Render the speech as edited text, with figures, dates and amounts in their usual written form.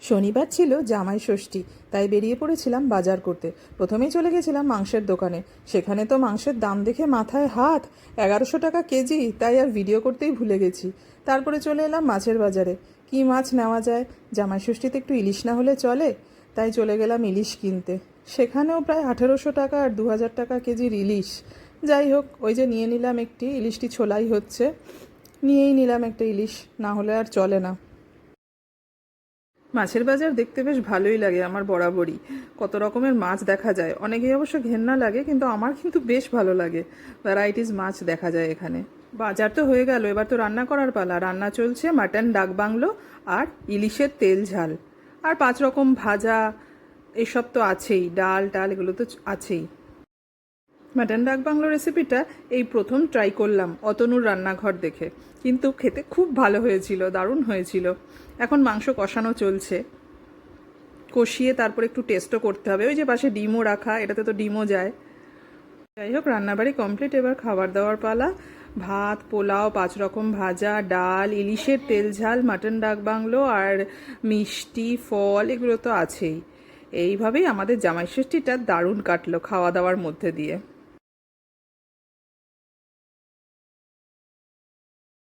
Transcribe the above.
শনিবার ছিল জামাই ষষ্ঠী, তাই বেরিয়ে পড়েছিলাম বাজার করতে। প্রথমেই চলে গেছিলাম মাংসের দোকানে। সেখানে তো মাংসের দাম দেখে মাথায় হাত, 1100 টাকা কেজি, তাই আর ভিডিও করতেই ভুলে গেছি। তারপরে চলে এলাম মাছের বাজারে। কি মাছ নেওয়া যায়, জামাই ষষ্ঠীতে একটু ইলিশ না হলে চলে, তাই চলে গেলাম ইলিশ কিনতে। সেখানেও প্রায় 1800 টাকা আর 2000 টাকা কেজির ইলিশ। যাই হোক, ওই যে নিয়ে নিলাম একটি, ইলিশটি ছোলাই হচ্ছে, নিয়েই নিলাম একটা ইলিশ, না হলে আর চলে না। মাছের বাজার দেখতে বেশ ভালোই লাগে আমার বরাবরই। কত রকমের মাছ দেখা যায়, অনেকেই অবশ্য ঘেন্না লাগে, কিন্তু আমার কিন্তু বেশ ভালো লাগে। ভ্যারাইটিস মাছ দেখা যায় এখানে। বাজার তো হয়ে গেল, এবার তো রান্না করার পালা। রান্না চলছে মাটন ডাক বাংলো আর ইলিশের তেল ঝাল, আর 5 রকম ভাজা, এসব তো আছেই, ডাল টাল এগুলো তো আছেই। মাটন ডাক বাংলো রেসিপিটা এই প্রথম ট্রাই করলাম অতনুর রান্নাঘর দেখে, কিন্তু খেতে খুব ভালো হয়েছিল, দারুণ হয়েছিল। এখন মাংস কষানো চলছে, কষিয়ে তারপর একটু টেস্টও করতে হবে। ওই যে পাশে ডিমও রাখা, এটাতে তো ডিমও যায়। যাই হোক, রান্নাবাড়ি কমপ্লিট, এবার খাবার দাওয়ার পালা। ভাত, পোলাও, 5 রকম ভাজা, ডাল, ইলিশের তেল ঝাল, মাটন ডাক বাংলো আর মিষ্টি, ফল, এগুলো তো আছেই। এইভাবেই আমাদের জামাই ষষ্ঠীটা দারুণ কাটলো খাওয়া দাওয়ার মধ্যে দিয়ে।